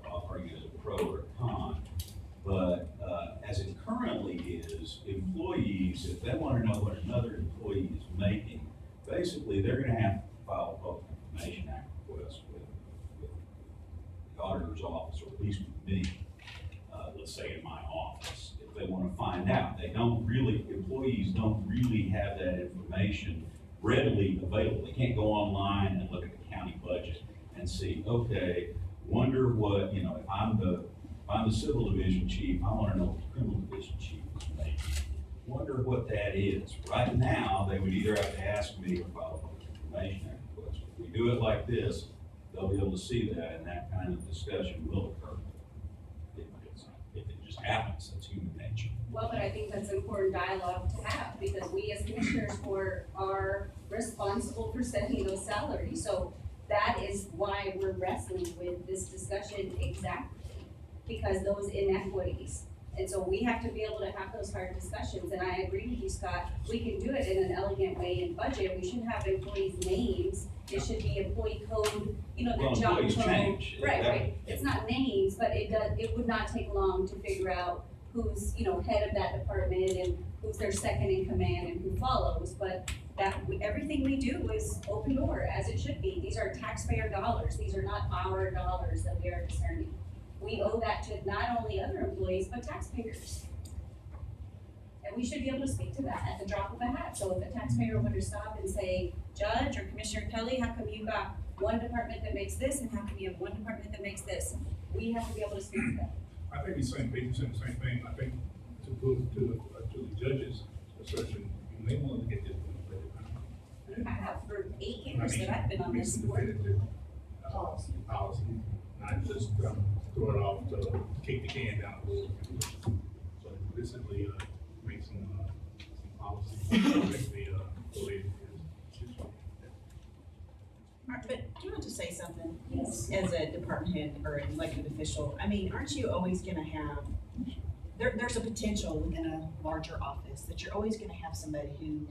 offering it as a pro or a con, but as it currently is, employees, if they want to know what another employee is making, basically they're going to have to file a Public Information Act request with the auditor's office, or at least with me, let's say in my office, if they want to find out. They don't really, employees don't really have that information readily available. They can't go online and look at the county budget and see, okay, wonder what, you know, if I'm the civil division chief, I want to know what the criminal division chief is making. Wonder what that is. Right now, they would either have to ask me or file a Public Information Act request. If we do it like this, they'll be able to see that, and that kind of discussion will occur. If it just happens, that's human nature. Well, but I think that's important dialogue to have, because we as commissioners are responsible for setting those salaries. So that is why we're wrestling with this discussion exactly, because those inequities And so we have to be able to have those hard discussions, and I agree with you, Scott, we can do it in an elegant way in budget, we shouldn't have employees' names, it should be employee code, you know, Well, the job code. employees change. Right, That- right, it's not names, but it would not take long to figure out who's, you know, head of that department and who's their second in command and who follows, but everything we do is open door, as it should be. These are taxpayer dollars, these are not our dollars that we are discerning. We owe that to not only other employees, but taxpayers. And we should be able to speak to that at the drop of a hat. So if a taxpayer were to stop and say, Judge or Commissioner Kelly, how come you got one department that makes this and how come you have one department that makes this? We have to be able to speak to that. I think he's saying, Peter's saying the same thing. I think to go to the judge's assertion, you may want to get this. I have for 8 years that I've been on this board. Policy, not just throw it off to kick the can down the road. So basically, make some policy, make the related. But do you want to say something? Yes. As a department head or an elected official, I mean, aren't you always gonna have, there's a potential within a larger office that you're always gonna have somebody who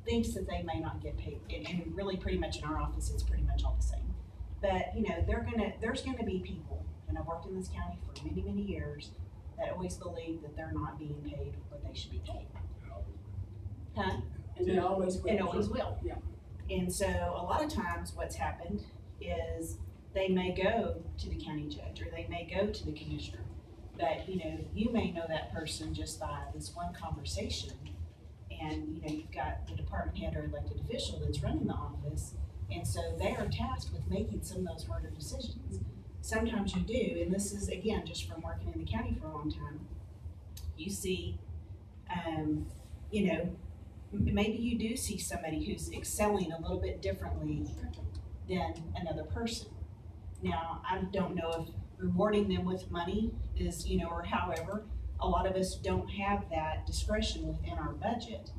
thinks that they may not get paid, and really pretty much in our office, it's pretty much all the same. But, you know, there's gonna be people, and I've worked in this county for many, many years, that always believe that they're not being paid what they should be paid. Huh? And they always will. And always will. Yeah. And so a lot of times what's happened is they may go to the county judge or they may go to the commissioner. But, you know, you may know that person just by this one conversation. And, you know, you've got the department head or elected official that's running the office. And so they are tasked with making some of those harder decisions. Sometimes you do, and this is, again, just from working in the county for a long time. You see, you know, maybe you do see somebody who's excelling a little bit differently than another person. Now, I don't know if rewarding them with money is, you know, or however, a lot of us don't have that discretion within our budget.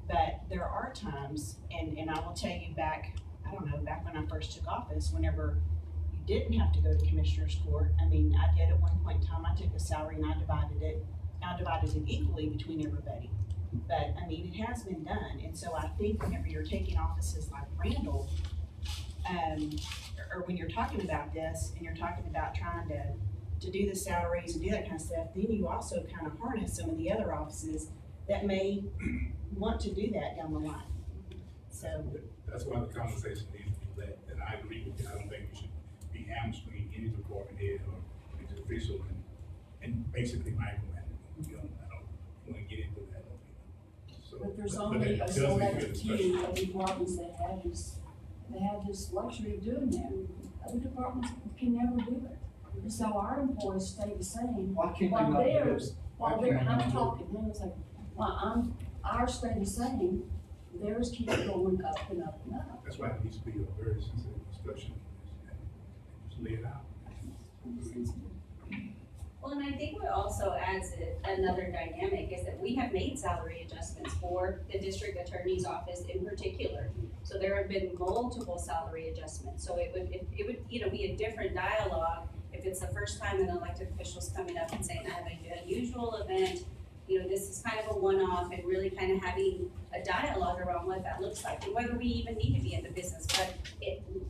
But there are times, and I will tell you back, I don't know, back when I first took office, whenever you didn't have to go to commissioner's court, I mean, I did at one point in time, I took a salary and I divided it equally between everybody. But, I mean, it has been done, and so I think whenever you're taking offices like Randall, or when you're talking about this, and you're talking about trying to do the salaries and do that kind of stuff, then you also kind of harness some of the other offices that may want to do that down the line. So. That's why the conversation needs to be led, and I agree with you. I don't think we should be hamstringing any department head or any official and basically micromanaging. You know, I don't want to get into that. So, But there's but only that a does make select it few of departments that have this luxury of doing that. Other departments can never do it. And so our employees stay the same. Why can't they While not do theirs, it? while Why they're, can't they I'm not do it? talking, then it's like, ours stay the same, theirs keep going up and up and up. That's why it needs to be a very sensitive discussion and just lay it out. Well, and I think what also adds another dynamic is that we have made salary adjustments for the district attorney's office in particular. So there have been multiple salary adjustments. So it would, you know, be a different dialogue if it's the first time an elected official's coming up and saying, I have an unusual event, you know, this is kind of a one-off, and really kind of having a dialogue around what that looks like and whether we even need to be in the business. But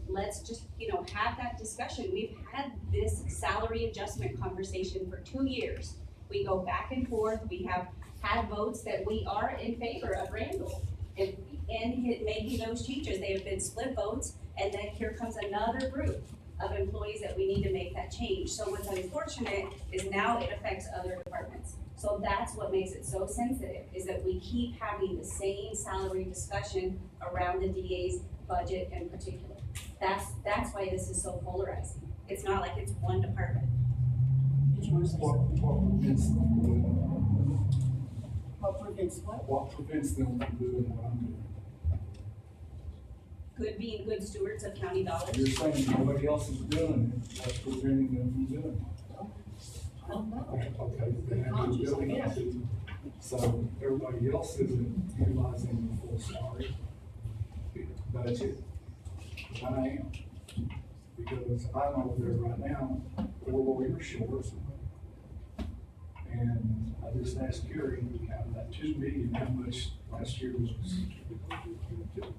let's just, you know, have that discussion. We've had this salary adjustment conversation for 2 years. We go back and forth. We have had votes that we are in favor of Randall. And making those changes, they have been split votes, and then here comes another group of employees that we need to make that change. So what's unfortunate is now it affects other departments. So that's what makes it so sensitive, is that we keep having the same salary discussion around the DA's budget in particular. That's why this is so polarizing. It's not like it's one department. What prevents what? What prevents them from doing what I'm doing? Good being good stewards of county dollars. You're saying nobody else is doing it, what's preventing them from doing it? I don't know. Okay, they have the ability to, so everybody else isn't utilizing the full salary budget, but I am. Because I'm over there right now, 4 lawyers short. And I just asked Gary, out of that 2 million, how much last year was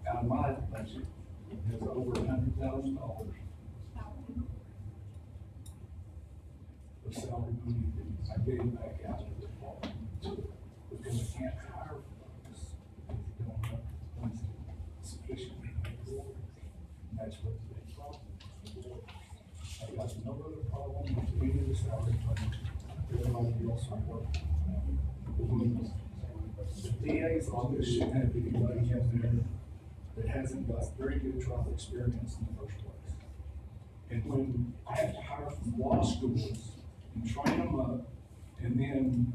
out of my budget? It was over $100,000 of salary money that I gave back out to the department. Because I can't hire folks if you don't have funds sufficient. And that's what the big problem is. I got no other problem with any of the salary money. Everybody else I work. The DA's office shouldn't have anybody up there that hasn't got very good trial experience in the first place. And when I have to hire from law schools and train them up, and then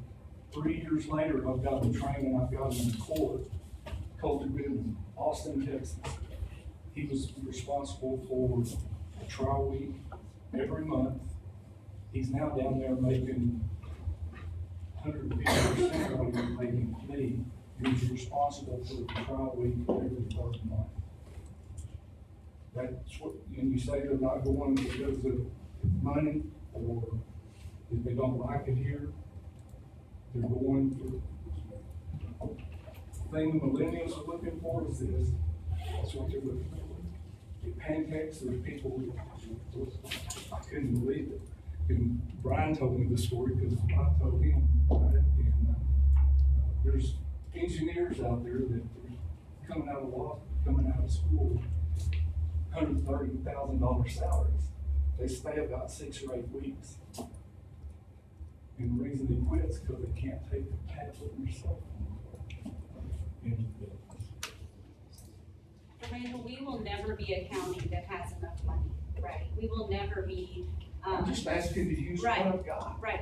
3 years later, I've got them trained and I've got them in court, Colter Goodman, Austin, Texas. He was responsible for a trial week every month. He's now down there making 150% of what he was making me. And he's responsible for the trial week every third month. That's what, and you say they're not going because of money, or if they don't like it here, they're going for. The thing the millennials are looking for is this. That's what they're looking for. At Pancakes, there's people, I couldn't believe it. And Brian told me this story because I told him about it. And there's engineers out there that are coming out of law, coming out of school, $130,000 salaries. They stay about 6 or 8 weeks. And the reason they quit is because they can't take the tablet yourself. Randall, we will never be a county that has enough money, right? We will never be, I'm just asking to use what I've got. Right,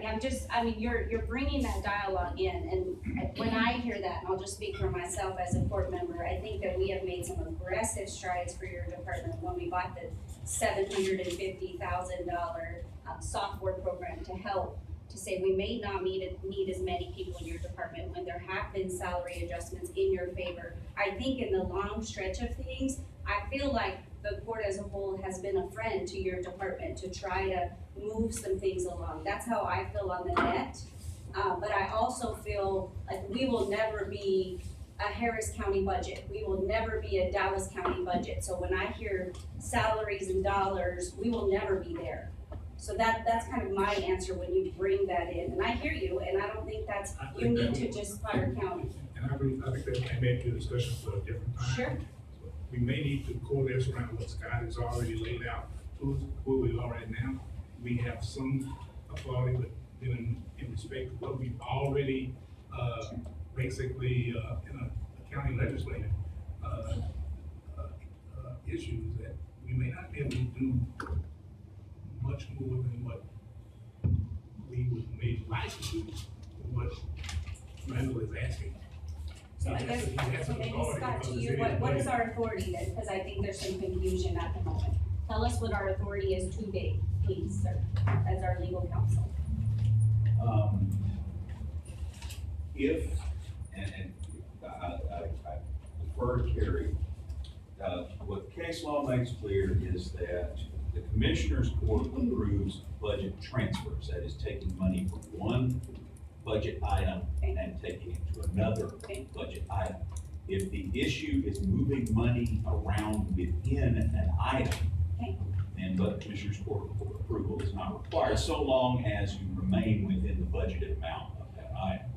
you're bringing that dialogue in, and when I hear that, and I'll just speak for myself as a board member, I think that we have made some aggressive strides for your department when we bought the $750,000 software program to help, to say we may not need as many people in your department when there have been salary adjustments in your favor. I think in the long stretch of things, I feel like the court as a whole has been a friend to your department to try to move some things along. That's how I feel on the net. But I also feel like we will never be a Harris County budget. We will never be a Dallas County budget. So when I hear salaries and dollars, we will never be there. So that's kind of my answer when you bring that in. And I hear you, and I don't think that's unique to just Potter County. And I think that may be a discussion for a different time. Sure. We may need to coalesce around what Scott has already laid out, who we are right now. We have some authority, but in respect to what we've already, basically, in a county legislative, issues that we may not be able to do much more than what we would maybe like to do, what Randall is asking. So I guess, so maybe Scott, to you, what is our authority then? Because I think there's some confusion at the moment. Tell us what our authority is to date, please, sir, as our legal counsel. If, and I defer to Carrie, what case law makes clear is that the Commissioner's Court approves budget transfers, that is taking money from one budget item and taking it to another budget item. If the issue is moving money around within an item, then the Commissioner's Court approval is not required, so long as you remain within the budgeted amount of that item.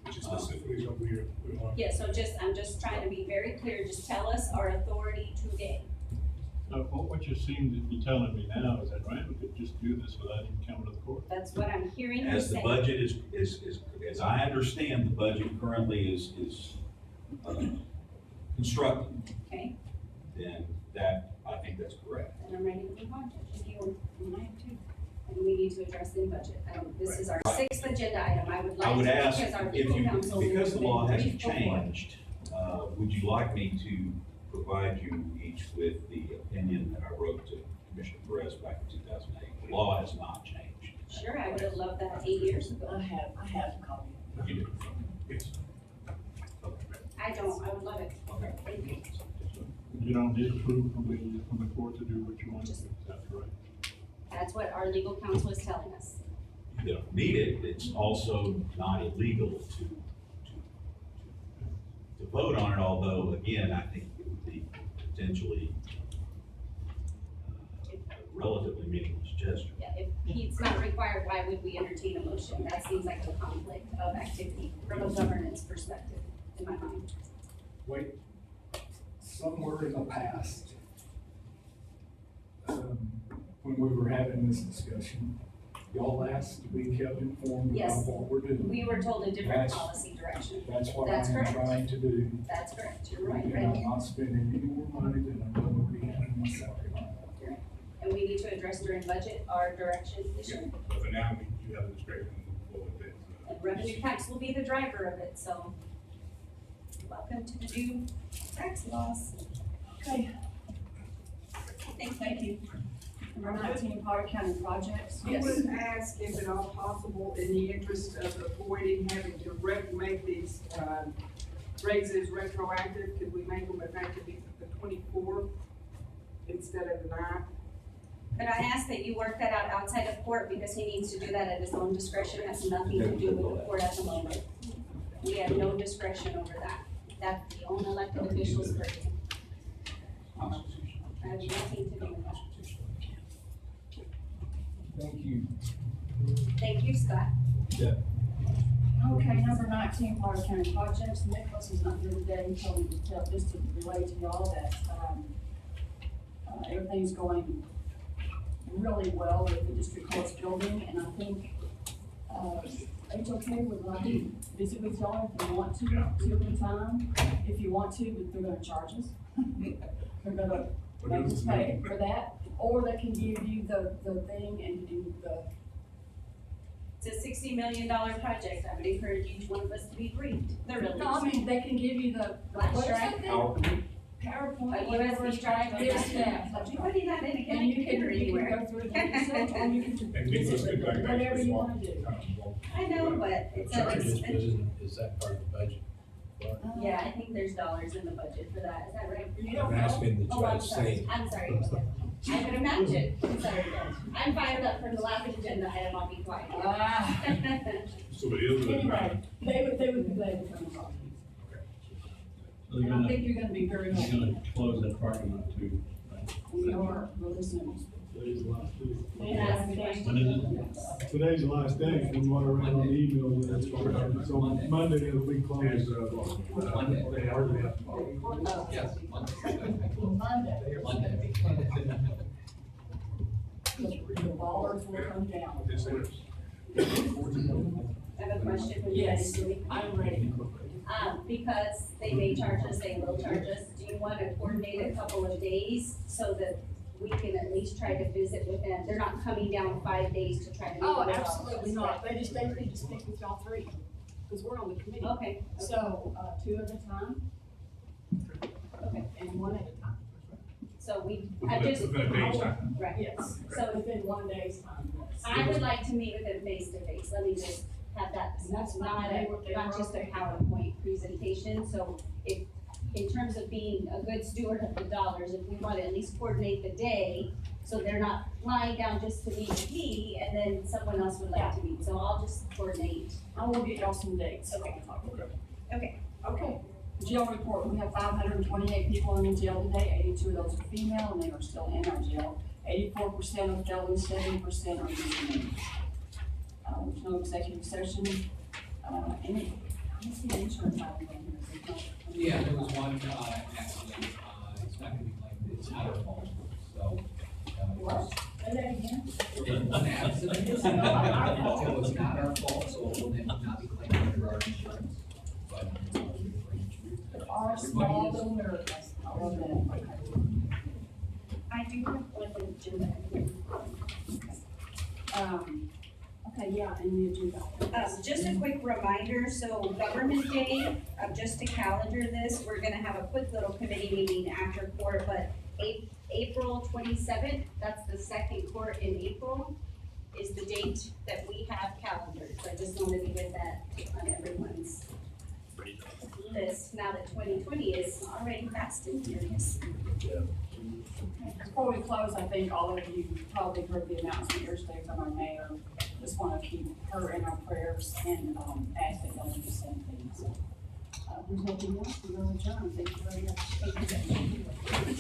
Which is specifically what we're on. Yeah, so I'm just trying to be very clear, just tell us our authority today. So what you seem to be telling me now is that Randall could just do this without even coming to the court? That's what I'm hearing you As the say. budget is, as I understand, the budget currently is constructed. Okay, Then that, I think that's correct. and I'm ready to move on. Just you and I too. And we need to address the budget. This is our 6th agenda item. I would I like would to, ask, because our if legal you, counsel. because the law has hasn't been briefed before. changed, would you like me to provide you each with the opinion that I wrote to Commissioner Perez back in 2008? The law has not changed. Sure, I would have loved that 8 years ago. I have a copy. You do? Yes. I don't, I would love it. Okay. Thank you. You don't need approval from the court to do what you want to do, is that correct? That's what our legal counsel is telling us. you know, need it, it's also not illegal to vote on it, although, again, I think it would be potentially a relatively meaningless gesture. Yeah, if it's not required, why would we entertain a motion? That seems like a conflict of activity from a governance perspective, in my mind. Wait, somewhere in the past, when we were having this discussion, y'all asked to be kept informed Yes. about what we're doing. We were told a different That's- policy direction. That's what That's I'm correct. trying to do. That's correct, you're right, And Randy. I'm not spending any more money than I'm going to be having my salary line. And we need to address during budget our direction this year. But for now, you have the discretion to move forward with it. And revenue tax will be the driver of it, so welcome to the new tax laws. Okay, Thank thank you. Number 19, Potter County projects. I would ask if at all possible, in the interest of avoiding having to make these, raises retroactive, could we make them effective the 24th instead of the 9th? But I ask that you work that out outside of court because he needs to do that at his own discretion. It has nothing to do with the court at the moment. We have no discretion over that. That's the own elected officials' purview. I have nothing to do with that. Thank you. Thank you, Scott. Okay, number 19, Potter County projects. Nicholas is not here today. He told me to tell, just to relay to y'all that, everything's going really well with the district court's building, and I think, HOK would like to visit with y'all if you want to, two at a time. If you want to, but they're gonna charge us. They're gonna make us pay for that, or they can give you the thing and do the. It's a $60 million project. I would encourage each one of us to be briefed. They're really. No, I mean, they can give you the. Flash what is drive. that thing? A PowerPoint, USB whatever. drive. Yes, yeah. You put it out in a And county you can, computer you can anywhere. go through it on yourself, or you can And Nicholas could back whatever you wanna do. I know, but it's an expense. Is that part of the budget? Yeah, I think there's dollars in the budget for that. Is that right? You don't I'm know? asking the Oh, I'm judge sorry. saying. I'm sorry. I would imagine. I'm sorry. I'm fired up from the last agenda item. I'll be quiet. So it is. Anyway, they would be glad to come talk to you. So And I think you're gonna be very you're happy. gonna close that parking lot too, right? We are really soon. Today's the last day. May I ask a question? When is it? Today's the last day, from what I read on the email, that's what, so Monday it'll be closed. Monday. Oh, Yes, Monday. Monday. Monday. The ballers will come down. I have a question for you guys. Yes, I'm ready. Because they may charge us, they will charge us. Do you want to coordinate a couple of days so that we can at least try to visit with them? They're not coming down 5 days to try to. meet Oh, with us. absolutely not. They need to speak with y'all three, because we're on the committee. Okay. So, two at a time. Okay. And one at a time. So we, I Within just. a day's time. Right. Yes, so within 1 day's time. I would like to meet with them face to face. Let me just have that, That's not fine. They were not just a PowerPoint presentation. So if, in terms of being a good steward of the dollars, if we want to at least coordinate the day, so they're not flying down just to meet with me, and then someone else would like to meet. So I'll just coordinate. I will get y'all some dates. Okay. Okay. Okay. Jail report, we have 528 people in the jail today, 82 of those are female, and they are still in our jail. 84% are felons, 70% are misdemeanors. There's no executive session, any, I don't see insurance out there. Yeah, there was one, accident, it's not gonna be claimed, it's not our fault, so. What? Say that again? One accident, so it's not our fault, so it will not be claimed under our insurance, but. There are small little miracles, I love that. I do have one agenda. Okay, yeah, and the agenda. Just a quick reminder, so Government Day, just to calendar this, we're gonna have a quick little committee meeting after court, but April 27th, that's the second court in April, is the date that we have calendared. So I just wanted to get that on everyone's list, now that 2020 is already fast and furious. Before we close, I think all of you probably heard the announcement yesterday from our mayor just wanna keep her in our prayers and, ask that y'all do the same thing, so. There's nothing else, we're gonna adjourn, thank you very much. Thank you.